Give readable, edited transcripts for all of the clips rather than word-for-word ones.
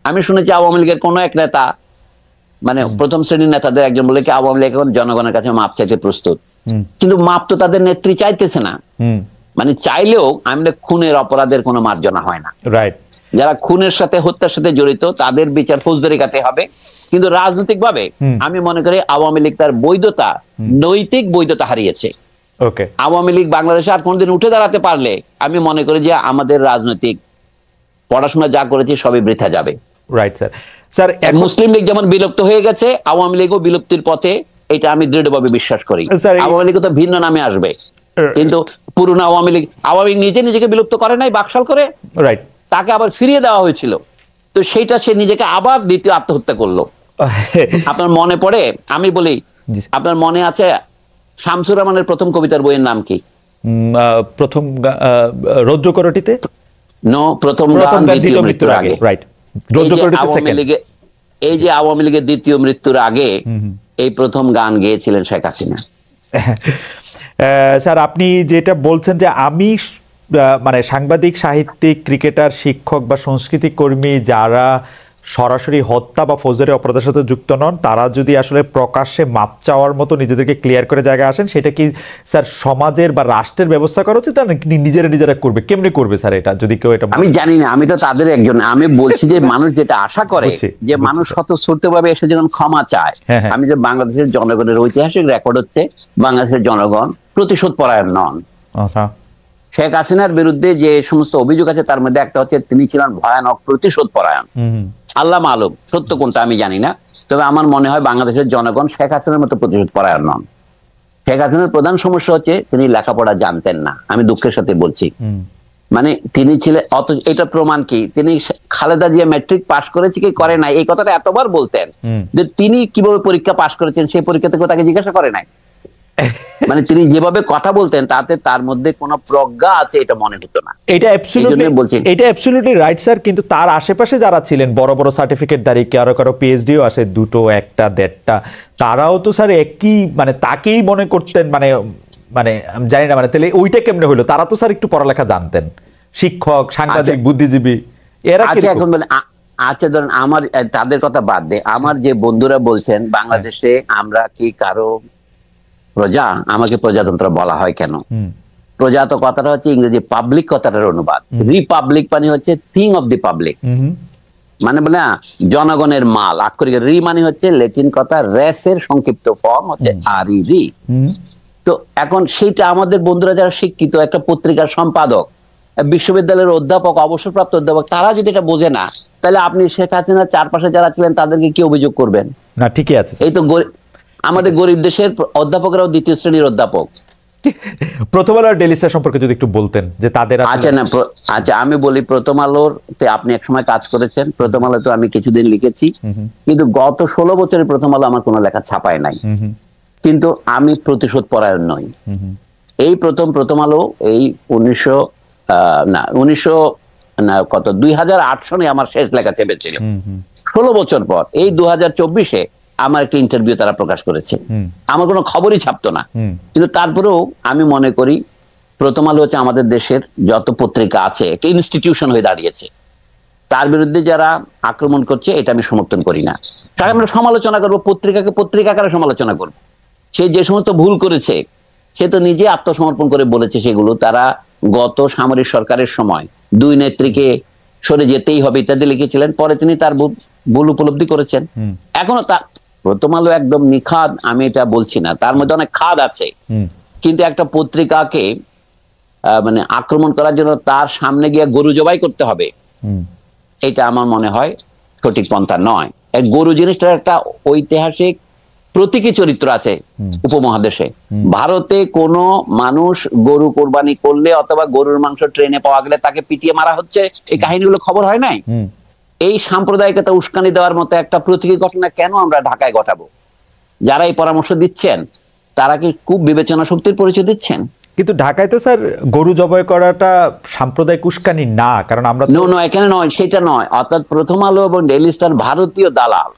আমি শুনেছি আওয়ামী লীগের কোন এক নেতা, মানে প্রথম শ্রেণীর নেতাদের একজন বলে কি আওয়ামী লীগ এখন জনগণের কাছে মাপ চাইতে প্রস্তুত, কিন্তু মাপ তো তাদের নেত্রী চাইতেছে না। মানে চাইলেও আমাদের খুনের অপরাধের কোনো মার্জনা হয় না। রাইট, যারা খুনের সাথে হত্যার সাথে জড়িত তাদের বিচার ফৌজদারি কাটে হবে। কিন্তু রাজনৈতিক ভাবে আমি মনে করি আওয়ামী লীগ তার বৈধতা, নৈতিক বৈধতা হারিয়েছে। ওকে, আওয়ামী লীগ বাংলাদেশে আর কোনোদিন উঠে দাঁড়াতে পারলে আমি মনে করি যে আমাদের রাজনৈতিক পড়াশোনা যা করেছে সবই বৃথা যাবে। Right sir. স্যার, মুসলিম লীগ যেমন বিলুপ্ত হয়ে গেছে, আওয়ামী লীগও বিলুপ্তির পথে, এটা আমি দৃঢ়ভাবে বিশ্বাস করি। আওয়ামী লীগ তো ভিন্ন নামে আসবে, কিন্তু পুরনো আওয়ামী লীগ নিজে নিজেকে বিলুপ্ত করে নাই, বাকশাল করে। রাইট, তাকে আবার ফিরিয়ে দেওয়া হয়েছিল, তো সেইটা সে নিজেকে আবার দ্বিতীয় আত্মহত্যা করলো। আপনার মনে পড়ে, আমি বলি, আপনার মনে আছে শামসুর রহমানের প্রথম কবিতার বইয়ের নাম কি? প্রথম রৌদ্রকরটিতে প্রথম গান দ্বিতীয় মৃত্যুর আগে। রাইট, এই যে আওয়ামী লীগের দ্বিতীয় মৃত্যুর আগে এই প্রথম গান গেয়েছিলেন শেখ হাসিনা। স্যার, আপনি যেটা বলছেন যে আমি মানে সাংবাদিক, সাহিত্যিক, ক্রিকেটার, শিক্ষক বা সংস্কৃতি কর্মী যারা সরাসরি হত্যা বা ফৌজদারি অপরাধের সাথে যুক্ত নন, তারা যদি আসলে প্রকাশ্যে মাপ চাওয়ার মতো নিজেদেরকে ক্লিয়ার করে জায়গায় আসেন, সেটা কি স্যার সমাজের বা রাষ্ট্রের ব্যবস্থা করা উচিত, নাকি নিজেরা করবে? কেমনে করবে স্যার এটা, যদি কেউ এটা? আমি জানি না, আমি তো তাদের একজন। আমি বলছি যে মানুষ যেটা আশা করে যে মানুষ স্বতঃস্ফূর্তভাবে এসে যখন ক্ষমা চায়, আমি যে বাংলাদেশের জনগণের ঐতিহাসিক রেকর্ড হচ্ছে বাংলাদেশের জনগণ প্রতিশোধ পরায়ণ নন। শেখ হাসিনার বিরুদ্ধে যে সমস্ত অভিযোগ আছে তার মধ্যে একটা হচ্ছে তিনি ছিলেন ভয়ানক প্রতিশোধ পরায়ণ। আল্লাহ মালুম সত্য কোনটা আমি জানি না, তবে আমার মনে হয় বাংলাদেশের জনগণ শেখ হাসিনার মতো প্রতিশোধ পরায়ণ নন। শেখ হাসিনার প্রধান সমস্যা হচ্ছে তিনি লেখাপড়া জানতেন না, আমি দুঃখের সাথে বলছি। মানে তিনি ছিলেন এটা প্রমাণ কি, তিনি খালেদা জিয়া ম্যাট্রিক পাশ করেছে কি করে নাই এই কথাটা এতবার বলতেন যে তিনি কিভাবে পরীক্ষা পাশ করেছেন সেই পরীক্ষা থেকে তাকে জিজ্ঞাসা করে নাই। মানে তিনি যেভাবে কথা বলতেন তাতে তার মধ্যে কোনো প্রজ্ঞা আছে এটা মনে হতো না। এটা অ্যাবসলিউটলি রাইট স্যার, কিন্তু তার আশেপাশে যারা ছিলেন বড় বড় সার্টিফিকেটধারী, কারো পিএইচডিও আছে, দুটো একটা দেড়টা, তারাও তো স্যার একই, মানে তাকেই মনে করতেন, মানে জানি না, মানে তাহলে ওইটা কেমনে হলো? তারা তো স্যার একটু পড়ালেখা জানতেন, শিক্ষক, সাংবাদিক, বুদ্ধিজীবী, এরা এখন বলে আচ্ছা ধরেন আমার তাদের কথা বাদ দে, আমার যে বন্ধুরা বলছেন বাংলাদেশে আমরা কি কারো প্রজা, আমাকে প্রজাতন্ত্র বলা হয় কেন? প্রজা তো কথাটা হচ্ছে ইংরেজি পাবলিক কথাটার অনুবাদ, রিপাবলিক মানে হচ্ছে থিং অফ দি পাবলিক, মানে বলে জনগণের মাল। আক্ষরিক রি মানে হচ্ছে ল্যাটিন কথা রেসের সংক্ষিপ্ত ফর্ম হচ্ছে আর ই রি। তো এখন সেইটা আমাদের বন্ধুরা যারা শিক্ষিত, একটা পত্রিকার সম্পাদক, বিশ্ববিদ্যালয়ের অধ্যাপক, অবসরপ্রাপ্ত অধ্যাপক, তারা যদি এটা বোঝে না, তাহলে আপনি শেখ হাসিনার চারপাশে যারা ছিলেন তাদেরকে কি অভিযোগ করবেন? না, ঠিকই আছে। এই তো আমাদের গরিব দেশের অধ্যাপকরাও দ্বিতীয় শ্রেণীর অধ্যাপক। প্রথম আলোর ডেইলি স্টার সম্পর্কে যদি একটু বলতেন যে তাদের। আচ্ছা আমি বলি, প্রথম আলোতে আপনি একসময় কাজ করেছেন, প্রথম আলোতে আমি কিছুদিন লিখেছি, কিন্তু গত 16 বছরের প্রথম আলো আমার কোনো লেখা ছাপায় নাই। কিন্তু আমি প্রতিশোধ পরায়ণ নই। এই প্রথম আলো এই 2008 সনে আমার শেষ লেখা চেপেছিল। 16 বছর পর এই 2024-এ আমার একটা ইন্টারভিউ তারা প্রকাশ করেছে, আমার কোনো খবরই ছাপতো না। কিন্তু তারপরেও আমি মনে করি প্রথম আলো হচ্ছে আমাদের দেশের যত পত্রিকা আছে একটা ইনস্টিটিউশন হয়ে দাঁড়িয়েছে। তার বিরুদ্ধে যারা আক্রমণ করছে এটা আমি সমর্থন করি না। তাকে আমরা সমালোচনা করবো, পত্রিকাকে পত্রিকা আকারে সমালোচনা করবো। সে যে সমস্ত ভুল করেছে সে তো নিজে আত্মসমর্পণ করে বলেছে সেগুলো। তারা গত সামরিক সরকারের সময় 2 নেত্রীকে সরে যেতেই হবে ইত্যাদি লিখেছিলেন, পরে তিনি তার ভুল উপলব্ধি করেছেন। এখনো তা প্রথম আলো একদম নিখাদ আমি এটা বলছি না, তার মধ্যে অনেক খাদ আছে, কিন্তু একটা পত্রিকাকে মানে আক্রমণ করার জন্য তার সামনে গিয়ে গরু জবাই করতে হবে, এটা আমার মনে হয় সঠিক পন্থা নয়। গরু জিনিসটার একটা ঐতিহাসিক প্রতীকী চরিত্র আছে উপমহাদেশে। ভারতে কোনো মানুষ গরু কোরবানি করলে অথবা গরুর মাংস ট্রেনে পাওয়া গেলে তাকে পিটিয়ে মারা হচ্ছে, এই কাহিনীগুলো খবর হয় নাই। এই সাম্প্রদায়িকতা উস্কানি দেওয়ার মতো একটা প্রতীকী ঘটনা কেন আমরা ঢাকায় ঘটাবো? যারা এই পরামর্শ দিচ্ছেন তারা কি খুব বিবেচনা শক্তির পরিচয় দিচ্ছেন? কিন্তু ঢাকায় তো স্যার গরু জবাই করাটা সাম্প্রদায়িক উস্কানি না, কারণ আমরা এখানে নয়, সেটা নয়। অর্থাৎ প্রথম আলো এবং ডেইলি স্টার ভারতীয় দালাল।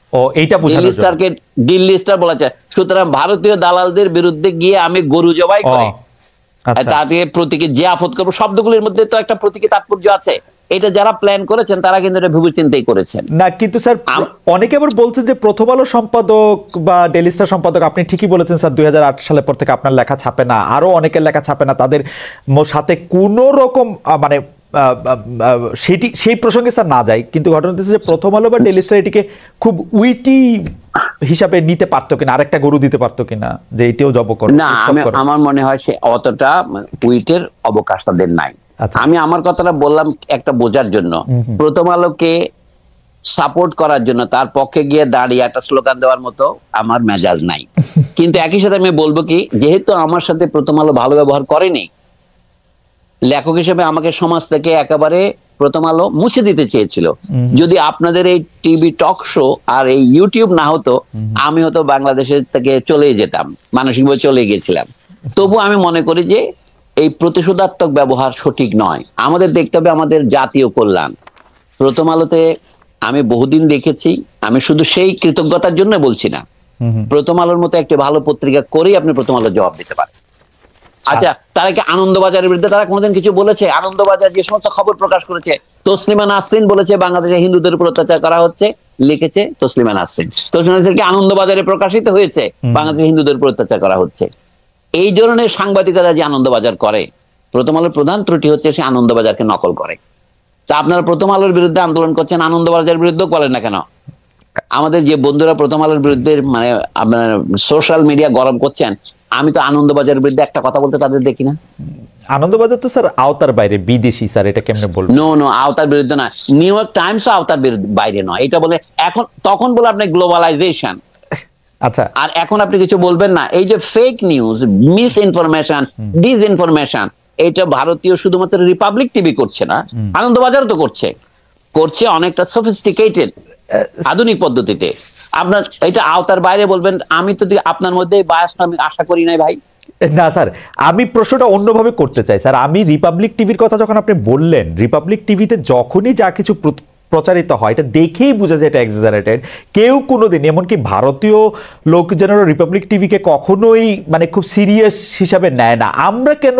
ডেইলি স্টারকে দিল্লি স্টার বলা যায়, সুতরাং ভারতীয় দালালদের বিরুদ্ধে গিয়ে আমি গরু জবাই করে তাতে প্রতীকী জিয়াফত করবো, শব্দগুলির মধ্যে তো একটা প্রতীকী তাৎপর্য আছে। এটা যারা প্ল্যান করেছেন তারা কিন্তু এটা ভেবে চিন্তাই করেছেন না। কিন্তু স্যার অনেকে আবার বলছেন যে প্রথম আলো সম্পাদক বা ডেইলি স্টার সম্পাদক, আপনি ঠিকই বলেছেন স্যার, 2008 সালের পর থেকে আপনার লেখা ছাপে না, আরো অনেকের লেখা ছাপে না, তাদের সাথে কোনো রকম মানে সেই প্রসঙ্গে স্যার না যায়, কিন্তু ঘটনা হচ্ছে যে প্রথম আলো বা ডেইলি স্টার এটিকে খুব উইটি হিসাবে নিতে পারতো কিনা, আরেকটা গরু দিতে পারতো কিনা যে এটিও জব করে না। আমার মনে হয় সে অতটা উইটের অবকাশ তাদের নাই। আমি আমার কথাটা বললাম একটা বোঝার জন্য, প্রথম আলোকে সাপোর্ট করার জন্য তার পক্ষে গিয়ে দাঁড়িয়ে একটা স্লোগান দেওয়ার মতো আমার মেজাজ নাই। কিন্তু একই সাথে আমি বলবো কি, যেহেতু আমার সাথে প্রথম আলো ভালো ব্যবহার করেনি, লেখক হিসেবে আমাকে সমাজ থেকে একেবারে প্রথম আলো মুছে দিতে চেয়েছিল। যদি আপনাদের এই টিভি টক শো আর এই ইউটিউব না হতো, আমি হয়তো বাংলাদেশের থেকে চলে যেতাম, মানসিকভাবে চলে গেছিলাম। তবু আমি মনে করি যে এই প্রতিশোধাত্মক ব্যবহার সঠিক নয়। আমাদের দেখতে হবে আমাদের জাতীয় কল্যাণ। প্রথম আলোতে আমি বহুদিন দেখেছি, আমি শুধু সেই কৃতজ্ঞতার জন্য বলছি না, প্রথম আলোর মতো একটি ভালো পত্রিকা করেই আপনি প্রথম আলো জবাব দিতে পারেন। আচ্ছা, তারা কি আনন্দবাজারের বিরুদ্ধে তারা কোনোদিন কিছু বলেছে? আনন্দবাজার যে সমস্ত খবর প্রকাশ করেছে, তসলিমা নাসরিন বলেছে বাংলাদেশে হিন্দুদের উপর অত্যাচার করা হচ্ছে, লিখেছে তসলিমা নাসরিন। তসলিমা নাসরিন কি আনন্দবাজারে প্রকাশিত হয়েছে বাংলাদেশে হিন্দুদের উপর অত্যাচার করা হচ্ছে? এই ধরনের সাংবাদিকতা যে আনন্দবাজার করে, প্রথম আলোর প্রধান ত্রুটি হচ্ছে সে আনন্দবাজারকে নকল করে। তা আপনারা প্রথম আলোর বিরুদ্ধে আন্দোলন করছেন, আনন্দবাজারের বিরুদ্ধেও করেন না কেন? আমাদের যে বন্ধুরা প্রথম আলোর বিরুদ্ধে মানে আপনার সোশ্যাল মিডিয়া গরম করছেন, আমি তো আনন্দবাজারের বিরুদ্ধে একটা কথা বলতে তাদের দেখি না। আনন্দবাজার তো স্যার আওতার বাইরে, বিদেশি স্যার, এটা কেমনে বলবো? নো, আওতার বিরুদ্ধে না। নিউ ইয়র্ক টাইমসও আওতার বাইরে নয়। এটা বলে এখন, তখন বলে আপনি গ্লোবালাইজেশন। আচ্ছা, আর এখন আপনি কিছু বলবেন না। এই যে fake news, miss information, disinformation, এটা ভারতীয় শুধুমাত্র রিপাবলিক টিভি করছে না, আনন্দবাজারও তো করছে অনেকটা সফিস্টিকেটেড আধুনিক পদ্ধতিতে। আপনার এটা আওতার বাইরে বলবেন, আমি তো আপনার মধ্যে বায়াসটা আমি আশা করি নাই ভাই। না স্যার, আমি প্রশ্নটা অন্যভাবে করতে চাই স্যার। আমি রিপাবলিক টিভির কথা যখন আপনি বললেন, রিপাবলিক টিভিতে যখনই যা কিছু প্রচারিত হয় এটা দেখেই বোঝা যায় এটা এক্সাজারেটেড। কেউ কোনোদিন, এমনকি ভারতীয় লোকজনেরও রিপাবলিক টিভিকে কখনোই মানে খুব সিরিয়াস হিসাবে নেয় না। আমরা কেন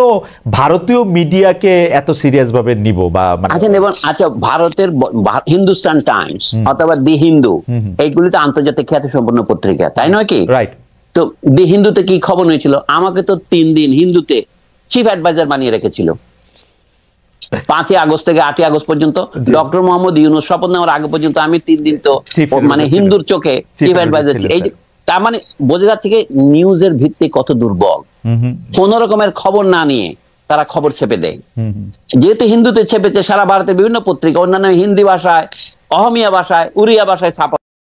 ভারতীয় মিডিয়াকে এত সিরিয়াস ভাবে নিব? বা আচ্ছা, ভারতের হিন্দুস্তান টাইমস অথবা দি হিন্দু, এইগুলি তো আন্তর্জাতিক খ্যাতি সম্পন্ন পত্রিকা, তাই নয় কি? রাইট। তো দি হিন্দুতে কি খবর হয়েছিল? আমাকে তো 3 দিন হিন্দুতে চিফ অ্যাডভাইজার বানিয়ে রেখেছিল, 5 আগস্ট থেকে 8 আগস্ট পর্যন্ত। ডক্টর মোহাম্মদ ইউনূস শপথ নেওয়ার আগে পর্যন্ত আমি 3 দিন তো মানে হিন্দুর চোখে চিফ অ্যাডভাইজার ছিল। এই তার মানে বোঝা যাচ্ছে কি নিউজের ভিত্তি কত দুর্বল। কোন রকমের খবর না নিয়ে তারা খবর ছেপে দেয়। যেহেতু হিন্দুতে ছেপেছে, সারা ভারতের বিভিন্ন পত্রিকা অন্যান্য হিন্দি ভাষায়, অহমিয়া ভাষায়, উড়িয়া ভাষায় ছাপা